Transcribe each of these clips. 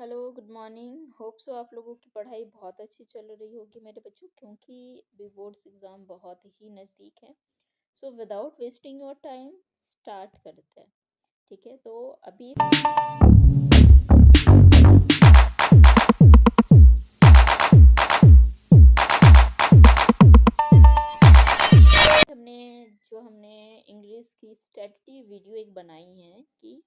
Hello, good morning. Hope so आप लोगों की पढ़ाई बहुत अच्छी चल रही होगी मेरे बच्चों, क्योंकि अभी बोर्ड्स एग्ज़ाम बहुत ही नज़दीक है। So without wasting your time start करते हैं। ठीक है, तो अभी हमने इंग्लिश की स्ट्रेटजी वीडियो एक बनाई है कि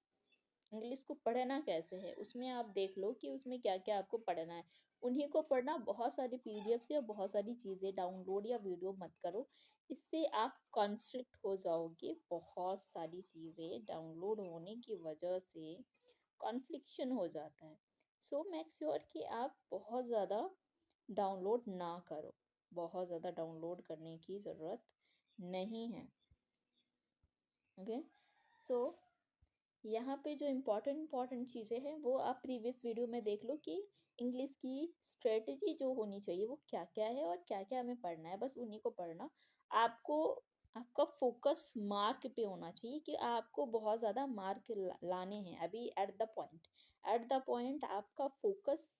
इंग्लिश को पढ़ना कैसे है। उसमें आप देख लो कि उसमें क्या क्या आपको पढ़ना है। उन्हीं को पढ़ना, बहुत सारी पीडीएफ या बहुत सारी चीज़ें डाउनलोड या वीडियो मत करो। इससे आप कॉन्फ्लिक्ट हो जाओगे। बहुत सारी चीज़ें डाउनलोड होने की वजह से कॉन्फ्लिक्शन हो जाता है। सो मेक श्योर कि आप बहुत ज़्यादा डाउनलोड ना करो। बहुत ज़्यादा डाउनलोड करने की ज़रूरत नहीं है। ओके, सो यहाँ पे जो इम्पोर्टेंट चीज़ें हैं वो आप प्रीवियस वीडियो में देख लो कि इंग्लिश की स्ट्रेटजी जो होनी चाहिए वो क्या क्या है और क्या क्या हमें पढ़ना है। बस उन्हीं को पढ़ना। आपको आपका फोकस मार्क पे होना चाहिए कि आपको बहुत ज़्यादा मार्क लाने हैं। अभी एट द पॉइंट आपका फोकस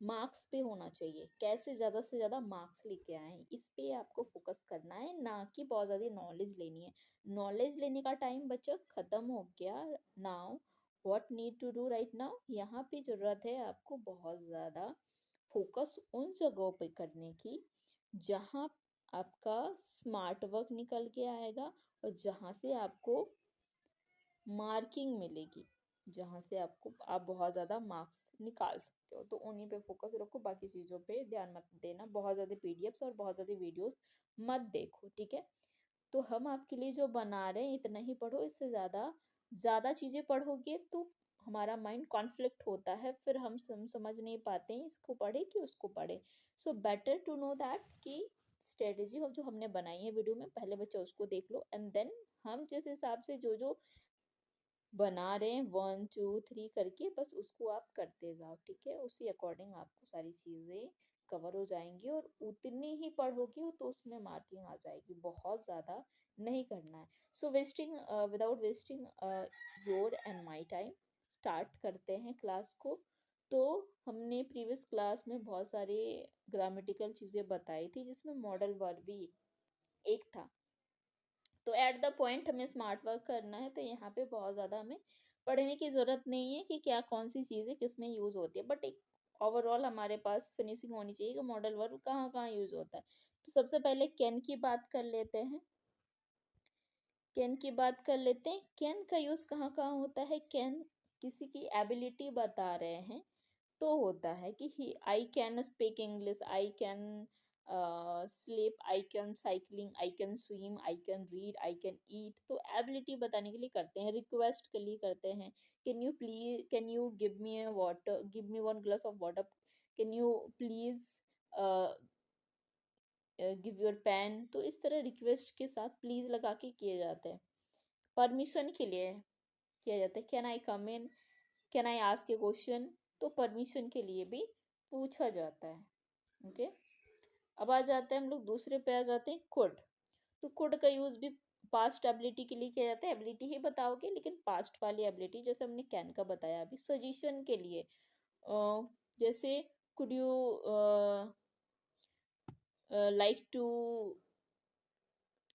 मार्क्स पे होना चाहिए। कैसे ज़्यादा से ज़्यादा मार्क्स लेके आए, इस पे आपको फोकस करना है, ना कि बहुत ज़्यादा नॉलेज लेनी है। नॉलेज लेने का टाइम बच्चा ख़त्म हो गया। Now what need to do right now, यहाँ पे ज़रूरत है आपको बहुत ज़्यादा फोकस उन जगहों पे करने की जहाँ आपका स्मार्ट वर्क निकल के आएगा और जहाँ से आपको मार्किंग मिलेगी, जहाँ से आप बहुत ज़्यादा मार्क्स निकाल सकते हो। तो उन्हीं पे फोकस रखो, बाकी चीज़ों पे ध्यान मत देना। बहुत ज़्यादा पीडीएफ्स और बहुत ज़्यादा वीडियोस मत देखो। ठीक है, तो हम आपके लिए जो बना रहे हैं इतना ही पढ़ो। इससे ज़्यादा ज़्यादा चीज़ें पढ़ोगे तो हमारा माइंड कॉन्फ्लिक्ट होता है, फिर हम समझ नहीं पाते हैं इसको पढ़े कि उसको पढ़े। So better to know that कि स्ट्रेटेजी जो हमने बनाई है वीडियो में, पहले बच्चा उसको देख लो एंड देन हम जिस हिसाब से जो जो बना रहे हैं 1 2 3 करके, बस उसको आप करते जाओ। ठीक है, उसी अकॉर्डिंग आपको सारी चीज़ें कवर हो जाएंगी और उतनी ही पढ़ोगे तो उसमें मार्किंग आ जाएगी। बहुत ज़्यादा नहीं करना है। So without wasting your and my time start करते हैं क्लास को। तो हमने प्रीवियस क्लास में बहुत सारे ग्रामेटिकल चीज़ें बताई थी, जिसमें मॉडल वर्ब भी एक था। तो एट द पॉइंट हमें स्मार्ट वर्क करना है, तो यहाँ पे बहुत ज़्यादा हमें पढ़ने की ज़रूरत नहीं है कि क्या कौन सी चीज़ें किस में यूज़ होती है, बट एक ओवरऑल हमारे पास फिनिशिंग होनी चाहिए कि मॉडल वर्ब कहाँ कहाँ यूज़ होता है। तो सबसे पहले कैन की बात कर लेते हैं। कैन की बात कर लेते हैं। कैन का यूज़ कहाँ कहाँ होता है। कैन किसी की एबिलिटी बता रहे हैं तो होता है कि ही I can speak English, I can sleep, I can cycling, I can swim, I can read, I can eat. तो एबिलिटी बताने के लिए करते हैं। रिक्वेस्ट के लिए करते हैं, can you give me water, give me 1 glass of water, can you please give your pen. तो इस तरह रिक्वेस्ट के साथ प्लीज लगा के किए जाते हैं। परमिशन के लिए किया जाता है, can I come in, can I ask A question. तो परमिशन के लिए भी पूछा जाता है। ओके, अब आ जाते हैं हम लोग दूसरे पे आ जाते हैं कुड। तो कुड का यूज भी पास्ट एबिलिटी के लिए किया जाता है। एबिलिटी ही बताओगे, लेकिन पास्ट वाली एबिलिटी, जैसे हमने कैन का बताया अभी। सजेशन के लिए जैसे कुड यू लाइक टू,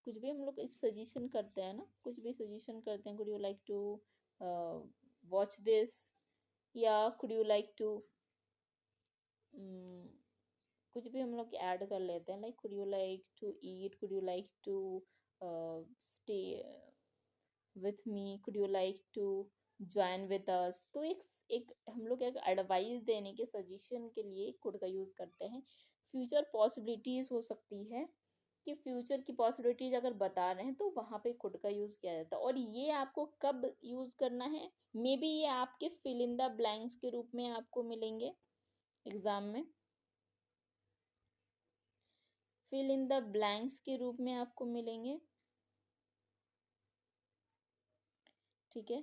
कुछ भी हम लोग सजेशन करते हैं ना, कुछ भी सजेशन करते हैं। Could you like to watch this, या कुड यू लाइक टू, कुछ भी हम लोग ऐड कर लेते हैं। Like could you like to eat, could you like to stay with me, could you like to join with us. तो एक हम लोग एक एडवाइस देने के, सजेशन के लिए कुड का यूज करते हैं। फ्यूचर पॉसिबिलिटीज हो सकती है कि फ्यूचर की पॉसिबिलिटीज अगर बता रहे हैं तो वहां पे कुड का यूज किया जाता है। और ये आपको कब यूज करना है, मे बी ये आपके फिल इन द ब्लैंक्स के रूप में आपको मिलेंगे एग्जाम में। फिल इन द ब्लैंक्स के रूप में आपको मिलेंगे। ठीक है,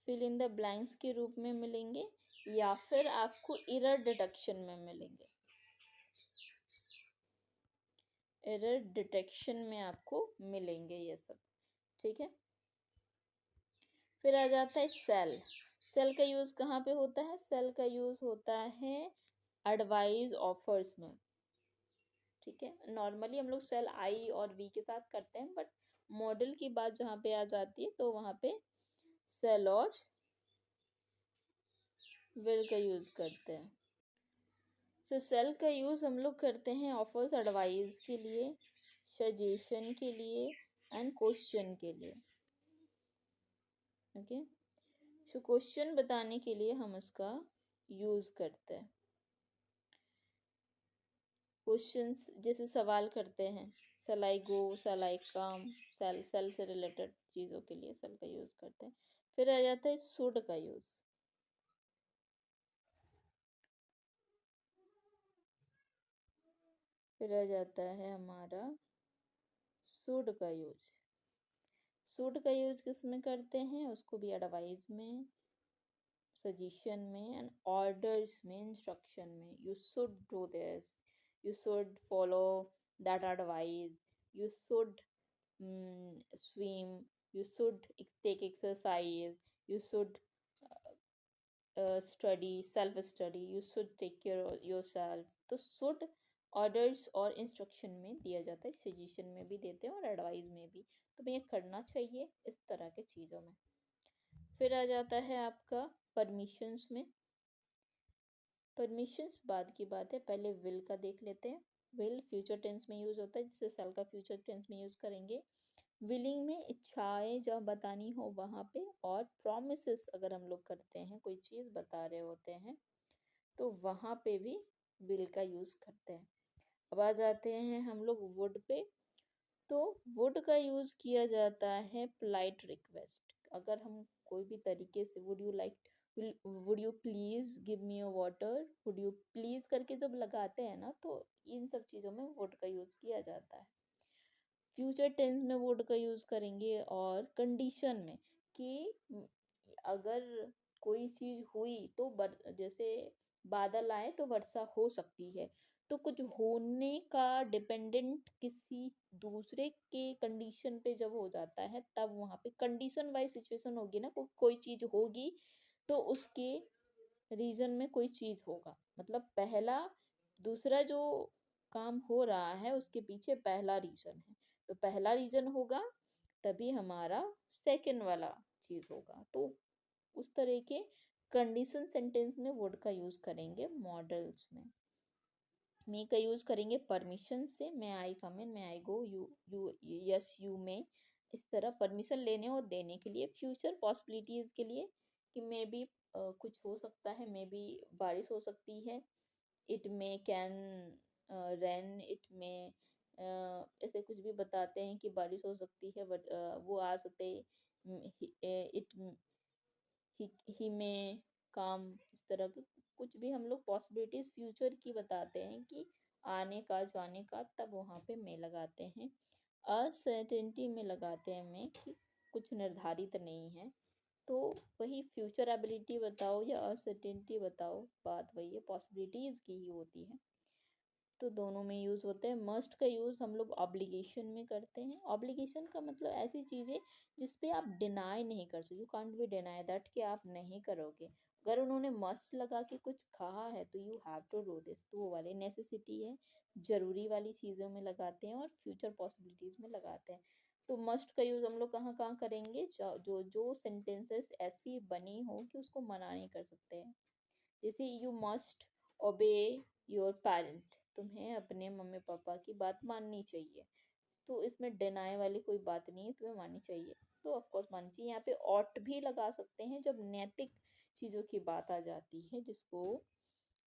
फिल इन द ब्लैंक्स के रूप में मिलेंगे, या फिर आपको एरर डिटेक्शन में मिलेंगे। एरर डिटेक्शन में आपको मिलेंगे ये सब। ठीक है, फिर आ जाता है सेल। सेल का यूज़ कहाँ पे होता है? सेल का यूज़ होता है एडवाइस ऑफर्स में, ठीक है। नॉर्मली हम लोग सेल आई और वी के साथ करते हैं, बट मॉडल की बात जहाँ पे आ जाती है तो वहाँ पे सेल और विल का यूज़ करते हैं। सो सेल का यूज़ हम लोग करते हैं ऑफर्स एडवाइस के लिए, सजेशन के लिए एंड क्वेश्चन के लिए, ओके। सो क्वेश्चन बताने के लिए हम इसका यूज़ करते हैं। क्वेश्चंस जैसे सवाल करते हैं, शैल आई गो, शैल आई कम, सेल से रिलेटेड चीज़ों के लिए सेल का यूज़ करते हैं। फिर आ जाता है शुड का यूज़। फिर आ जाता है हमारा शुड का यूज़। शुड का यूज़ किस में करते हैं? उसको भी एडवाइस में, सजेशन में एंड ऑर्डर्स में, इंस्ट्रक्शन में। You should do this, you should follow that advice, you should swim, you should take exercise, you should study, self study, you should take care of yourself। तो should orders और instruction में दिया जाता है, suggestion में भी देते हैं और एडवाइस में भी। तुम्हें ये करना चाहिए, इस तरह के चीज़ों में। फिर आ जाता है आपका परमिशंस में। परमिशंस बाद की बात है, पहले विल का देख लेते हैं। विल फ्यूचर टेंस में यूज होता है, जिससे सेल का फ्यूचर टेंस में यूज करेंगे। विलिंग में इच्छाएं जब बतानी हो वहाँ पे, और प्रॉमिसेस अगर हम लोग करते हैं, कोई चीज़ बता रहे होते हैं, तो वहाँ पे भी विल का यूज करते हैं। अब आ जाते हैं हम लोग वुड पे। तो वुड का यूज किया जाता है पोलाइट रिक्वेस्ट। अगर हम कोई भी तरीके से would you please give me a water, would you please करके जब लगाते हैं ना, तो इन सब चीज़ों में वुड का यूज किया जाता है। फ्यूचर टेंस में वुड का यूज करेंगे, और कंडीशन में कि अगर कोई चीज हुई तो जैसे बादल आए तो वर्षा हो सकती है, तो कुछ होने का डिपेंडेंट किसी दूसरे के कंडीशन पे जब हो जाता है, तब वहां पे कंडीशन वाइज सिचुएशन होगी ना, कोई चीज होगी तो उसके रीजन में कोई चीज होगा। मतलब पहला दूसरा जो काम हो रहा है उसके पीछे पहला रीजन है, तो पहला रीजन होगा तभी हमारा सेकंड वाला चीज होगा। तो उस तरह के कंडीशन सेंटेंस में वुड का यूज करेंगे। मॉडल्स में मे का यूज करेंगे परमिशन से, may I come in, may I go, you you yes you may. इस तरह परमिशन लेने और देने के लिए। फ्यूचर पॉसिबिलिटीज के लिए कि मे बी कुछ हो सकता है, मे बी बारिश हो सकती है, it may can rain, it में ऐसे कुछ भी बताते हैं कि बारिश हो सकती है, बट वो आ सकते, इट ही में काम। इस तरह के कुछ भी हम लोग पॉसिबिलिटीज फ्यूचर की बताते हैं कि आने का, जाने का, तब वहाँ पे में लगाते हैं। अनसर्टेनिटी में लगाते हैं में कि कुछ निर्धारित नहीं है, तो वही फ्यूचर एबिलिटी बताओ या अनसर्टेनिटी बताओ, बात वही है, पॉसिबिलिटीज की ही होती है। तो दोनों में यूज़ होते हैं। मस्ट का यूज़ हम लोग ऑब्लिगेशन में करते हैं। ऑब्लिगेशन का मतलब ऐसी चीज़ें जिस पे आप डिनाई नहीं कर सकते, you can't be deny that, कि आप नहीं करोगे। अगर उन्होंने मस्ट लगा के कुछ कहा है तो you have to do this, तो वो वाली नेसेसिटी है, जरूरी वाली चीज़ों में लगाते हैं और फ्यूचर पॉसिबिलिटीज़ में लगाते हैं। तो मस्ट का यूज़ हम लोग कहाँ कहाँ करेंगे? जो जो सेंटेंसेस ऐसी बनी हो कि उसको मना नहीं कर सकते हैं। जैसे यू मस्ट ओबे योर पेरेंट, तुम्हें अपने मम्मी पापा की बात माननी चाहिए, तो इसमें डिनाई वाली कोई बात नहीं है, तुम्हें माननी चाहिए, तो ऑफकोर्स माननी चाहिए। यहाँ पे ऑट भी लगा सकते हैं जब नैतिक चीज़ों की बात आ जाती है, जिसको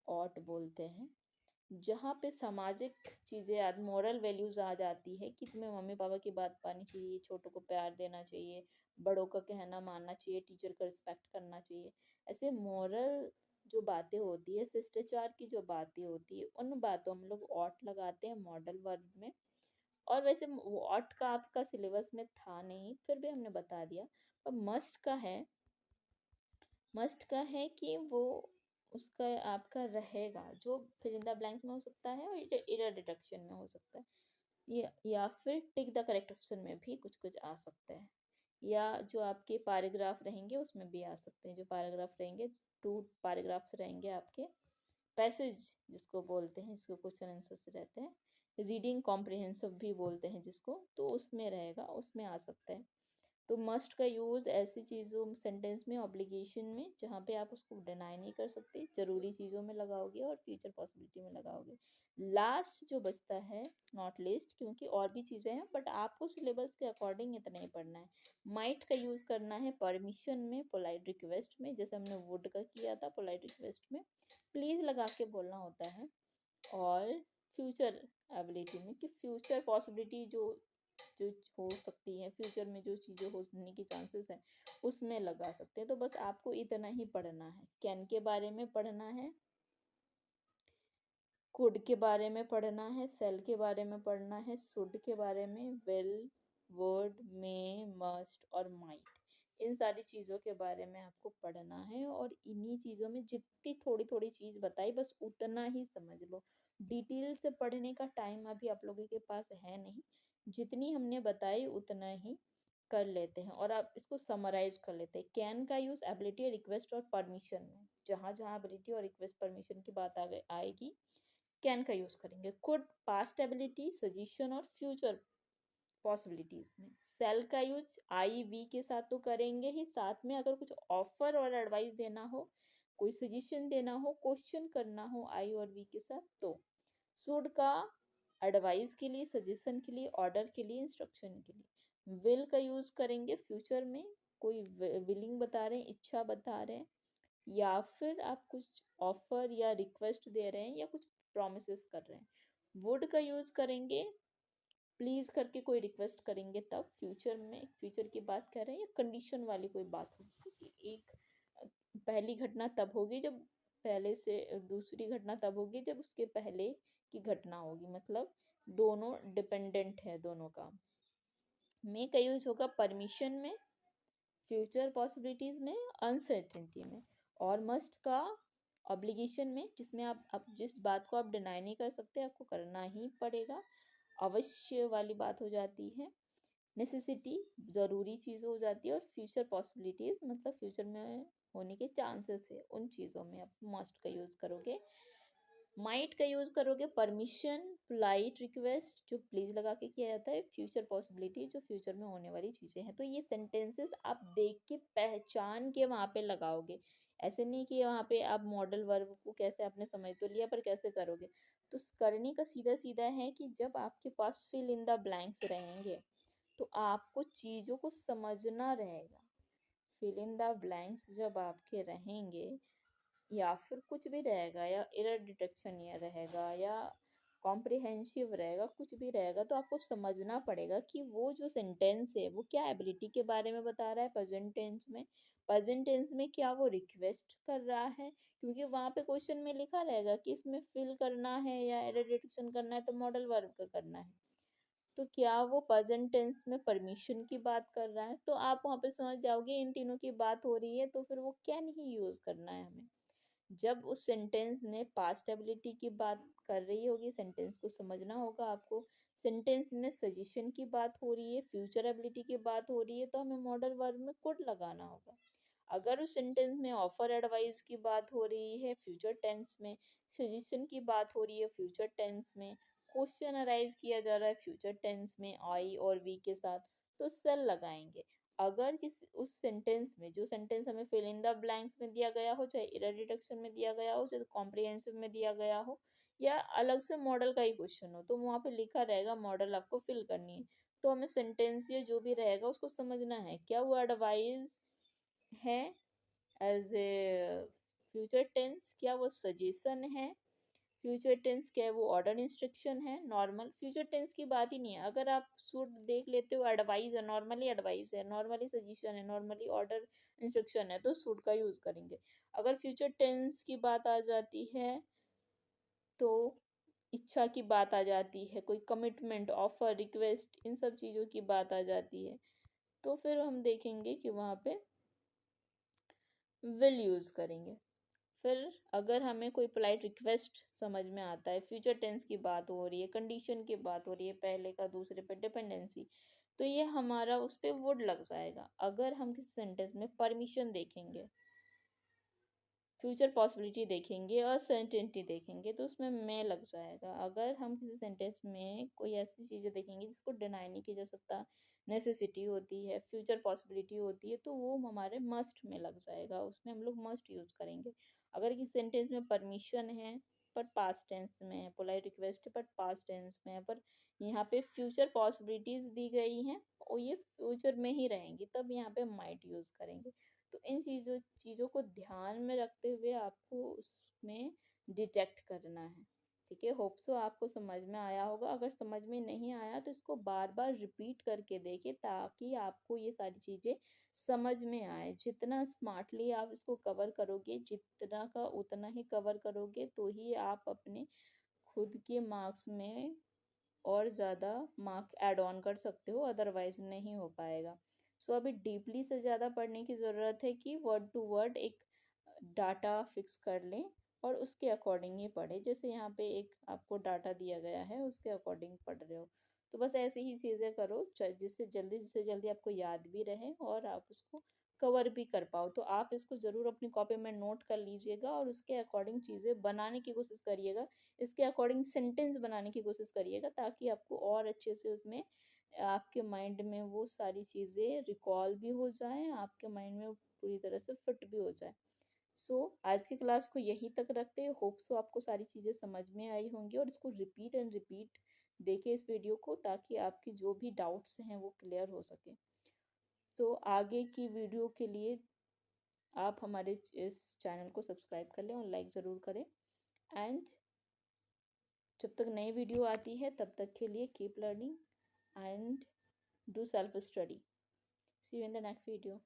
ऑट बोलते हैं। जहाँ पे सामाजिक चीज़ें, मोरल वैल्यूज आ जाती है कि तुम्हें मम्मी पापा की बात माननी चाहिए, छोटों को प्यार देना चाहिए, बड़ों का कहना मानना चाहिए, टीचर का रिस्पेक्ट करना चाहिए। ऐसे मोरल जो बातें होती है, शिष्टाचार की जो बातें होती है, उन बातों में लोग ऑट लगाते हैं मॉडल वर्ब में। और वैसे ऑट का आपका सिलेबस में था नहीं, फिर भी हमने बता दिया। पर मस्ट का है कि वो उसका आपका रहेगा, जो फिल इन द ब्लैंक्स में हो सकता है और एरर डिटेक्शन में हो सकता है, या फिर टिक द करेक्ट ऑप्शन में भी कुछ कुछ आ सकता है। या जो आपके पैराग्राफ रहेंगे उसमें भी आ सकते हैं। जो पैराग्राफ रहेंगे, 2 पैराग्राफ्स रहेंगे आपके, पैसेज जिसको बोलते हैं, जिसको क्वेश्चन आंसर्स रहते हैं, रीडिंग कॉम्प्रिहेंसिव भी बोलते हैं जिसको, तो उसमें रहेगा, उसमें आ सकता है। तो मस्ट का यूज़ ऐसी चीज़ों सेंटेंस में, ऑब्लिगेशन में, जहाँ पे आप उसको डिनाई नहीं कर सकते, ज़रूरी चीज़ों में लगाओगे और फ्यूचर पॉसिबिलिटी में लगाओगे। लास्ट जो बचता है, नॉट लिस्ट, क्योंकि और भी चीज़ें हैं बट आपको सिलेबस के अकॉर्डिंग इतना ही पढ़ना है। माइट का यूज़ करना है परमिशन में, पोलाइट रिक्वेस्ट में, जैसे हमने वुड का किया था पोलाइट रिक्वेस्ट में, प्लीज़ लगा के बोलना होता है। और फ्यूचर एबिलिटी में कि फ्यूचर पॉसिबिलिटी जो जो हो सकती है, फ्यूचर में जो चीज़ें होने की चांसेस हैं उसमें लगा सकते हैं। तो बस आपको इतना ही पढ़ना है। कैन के बारे में पढ़ना है, कुड के बारे में पढ़ना है, सेल के बारे में पढ़ना है, शुड के बारे में, विल, वर्ड, मे, मस्ट और माइट, इन सारी चीज़ों के बारे में आपको पढ़ना है। और इन्हीं चीज़ों में जितनी थोड़ी थोड़ी चीज़ बताई बस उतना ही समझ लो। डिटेल से पढ़ने का टाइम अभी आप लोगों के पास है नहीं, जितनी हमने बताई उतना ही कर लेते हैं। और आप इसको समराइज कर लेते हैं। कैन का यूज़ एबिलिटी, रिक्वेस्ट और परमिशन में, जहाँ जहाँ एबिलिटी और रिक्वेस्ट परमिशन की बात आएगी कैन का यूज करेंगे। कुड पास्ट एबिलिटी, सजेशन और फ्यूचर पॉसिबिलिटीज में। सेल का यूज आई वी के साथ तो करेंगे ही, साथ में अगर कुछ ऑफर और एडवाइस देना हो, कोई सजेशन देना हो, क्वेश्चन करना हो आई और वी के साथ तो। शुड का एडवाइस के लिए, सजेशन के लिए, ऑर्डर के लिए, इंस्ट्रक्शन के लिए। विल का यूज करेंगे फ्यूचर में, कोई विलिंग बता रहे हैं, इच्छा बता रहे हैं, या फिर आप कुछ ऑफर या रिक्वेस्ट दे रहे हैं या कुछ प्रोमिस कर रहे हैं। वुड का यूज करेंगे प्लीज करके कोई रिक्वेस्ट करेंगे तब, फ्यूचर में, फ्यूचर की बात कर रहे हैं या कंडीशन वाली कोई बात होगी। एक पहली घटना तब होगी जब पहले से, दूसरी घटना तब होगी जब उसके पहले की घटना होगी, मतलब दोनों डिपेंडेंट है दोनों का। मे का यूज होगा परमिशन में, फ्यूचर पॉसिबिलिटीज में, अनसर्टेनिटी में। और मस्ट का ऑब्लिगेशन में, जिसमें आप जिस बात को आप डिनाई नहीं कर सकते आपको करना ही पड़ेगा, अवश्य वाली बात हो जाती है। नेसेसिटी ज़रूरी चीज़ हो जाती है। और फ्यूचर पॉसिबिलिटीज मतलब फ्यूचर में होने के चांसेस है, उन चीज़ों में आप मस्ट का यूज़ करोगे। माइट का यूज करोगे परमिशन, पोलाइट रिक्वेस्ट जो प्लीज लगा के किया जाता है, फ्यूचर पॉसिबिलिटी जो फ्यूचर में होने वाली चीजें हैं। तो ये सेंटेंसेस आप देख के पहचान के वहां पे लगाओगे। ऐसे नहीं कि वहां पे आप मॉडल वर्ब को कैसे आपने समझ तो लिया पर कैसे करोगे। तो करने का सीधा सीधा है कि जब आपके पास फिल इन द ब्लैंक्स रहेंगे तो आपको चीजों को समझना रहेगा। फिल इन द ब्लैंक्स जब आपके रहेंगे या फिर कुछ भी रहेगा, या एरर डिटेक्शन या रहेगा, या कॉम्प्रिहेंसिव रहेगा, कुछ भी रहेगा, तो आपको समझना पड़ेगा कि वो जो सेंटेंस है वो क्या एबिलिटी के बारे में बता रहा है प्रेजेंट टेंस में, प्रेजेंट टेंस में क्या वो रिक्वेस्ट कर रहा है, क्योंकि वहां पे क्वेश्चन में लिखा रहेगा कि इसमें फिल करना है या एरर डिटेक्शन करना है तो मॉडल वर्ब का करना है। तो क्या वो प्रेजेंट टेंस में परमिशन की बात कर रहा है, तो आप वहां पे समझ जाओगे इन तीनों की बात हो रही है, तो फिर वो कैन ही यूज करना है हमें। जब उस सेंटेंस ने पास्ट एबिलिटी की बात कर रही होगी, सेंटेंस को समझना होगा आपको। सेंटेंस में सजेशन की बात हो रही है, फ्यूचर एबिलिटी की बात हो रही है, तो हमें मॉडल वर्ब में कुड लगाना होगा। अगर उस सेंटेंस में ऑफर एडवाइस की बात हो रही है फ्यूचर टेंस में, सजेशन की बात हो रही है फ्यूचर टेंस में, क्वेश्चन अराइज किया जा रहा है फ्यूचर टेंस में आई और वी के साथ, तो सेल लगाएंगे। अगर किस उस सेंटेंस में, जो सेंटेंस हमें फिल इन द ब्लैंक्स में दिया गया हो, चाहे एरर डिटेक्शन में दिया गया हो, चाहे कॉम्प्रिहेंसिव में दिया गया हो, या अलग से मॉडल का ही क्वेश्चन हो, तो वहां पे लिखा रहेगा मॉडल आपको फिल करनी है। तो हमें सेंटेंस या जो भी रहेगा उसको समझना है, क्या वो एडवाइस है एज ए फ्यूचर टेंस, क्या वो सजेशन है फ्यूचर टेंस, क्या है वो ऑर्डर इंस्ट्रक्शन है। नॉर्मल फ्यूचर टेंस की बात ही नहीं है। अगर आप शुड देख लेते हो, एडवाइस है, नॉर्मली एडवाइस है, नॉर्मली सजेशन है, नॉर्मली ऑर्डर इंस्ट्रक्शन है, तो शुड का यूज करेंगे। अगर फ्यूचर टेंस की बात आ जाती है तो इच्छा की बात आ जाती है, कोई कमिटमेंट, ऑफर, रिक्वेस्ट, इन सब चीज़ों की बात आ जाती है, तो फिर हम देखेंगे कि वहाँ पे विल यूज करेंगे। फिर अगर हमें कोई पोलाइट रिक्वेस्ट समझ में आता है, फ्यूचर टेंस की बात हो रही है, कंडीशन की बात हो रही है, पहले का दूसरे पे डिपेंडेंसी, तो ये हमारा उस पर वुड लग जाएगा। अगर हम किसी सेंटेंस में परमिशन देखेंगे, फ्यूचर पॉसिबिलिटी देखेंगे और सर्टेनिटी देखेंगे तो उसमें मैं लग जाएगा। अगर हम किसी सेंटेंस में कोई ऐसी चीज़ें देखेंगे जिसको डिनाई नहीं किया जा सकता, नेसेसिटी होती है, फ्यूचर पॉसिबिलिटी होती है, तो वो हमारे मस्ट में लग जाएगा, उसमें हम लोग मस्ट यूज करेंगे। अगर किसी सेंटेंस में परमिशन है पर पास्ट टेंस में है, पोलाइट रिक्वेस्ट है पर पास्ट टेंस में है, पर यहाँ पे फ्यूचर पॉसिबिलिटीज दी गई हैं और ये फ्यूचर में ही रहेंगी, तब यहाँ पे माइट यूज करेंगे। तो इन चीज़ों को ध्यान में रखते हुए आपको उसमें डिटेक्ट करना है। ठीक है, होप सो आपको समझ में आया होगा। अगर समझ में नहीं आया तो इसको बार बार रिपीट करके देखिए ताकि आपको ये सारी चीज़ें समझ में आए। जितना स्मार्टली आप इसको कवर करोगे, जितना का उतना ही कवर करोगे, तो ही आप अपने खुद के मार्क्स में और ज़्यादा मार्क ऐड ऑन कर सकते हो, अदरवाइज नहीं हो पाएगा। सो अभी डीपली से ज़्यादा पढ़ने की ज़रूरत है कि वर्ड टू वर्ड एक डाटा फिक्स कर लें और उसके अकॉर्डिंग ही पढ़े। जैसे यहाँ पे एक आपको डाटा दिया गया है, उसके अकॉर्डिंग पढ़ रहे हो, तो बस ऐसी ही चीज़ें करो जिससे जल्दी आपको याद भी रहे और आप उसको कवर भी कर पाओ। तो आप इसको ज़रूर अपनी कॉपी में नोट कर लीजिएगा और उसके अकॉर्डिंग चीज़ें बनाने की कोशिश करिएगा, इसके अकॉर्डिंग सेंटेंस बनाने की कोशिश करिएगा, ताकि आपको और अच्छे से उसमें आपके माइंड में वो सारी चीज़ें रिकॉल भी हो जाएं, आपके माइंड में वो पूरी तरह से फिट भी हो जाए। सो आज की क्लास को यहीं तक रखते हैं। होप सो आपको सारी चीज़ें समझ में आई होंगी और इसको रिपीट एंड रिपीट देखें इस वीडियो को, ताकि आपकी जो भी डाउट्स हैं वो क्लियर हो सके। सो आगे की वीडियो के लिए आप हमारे इस चैनल को सब्सक्राइब कर लें और लाइक ज़रूर करें। एंड जब तक नई वीडियो आती है तब तक के लिए keep learning and do self study. See you in the next video.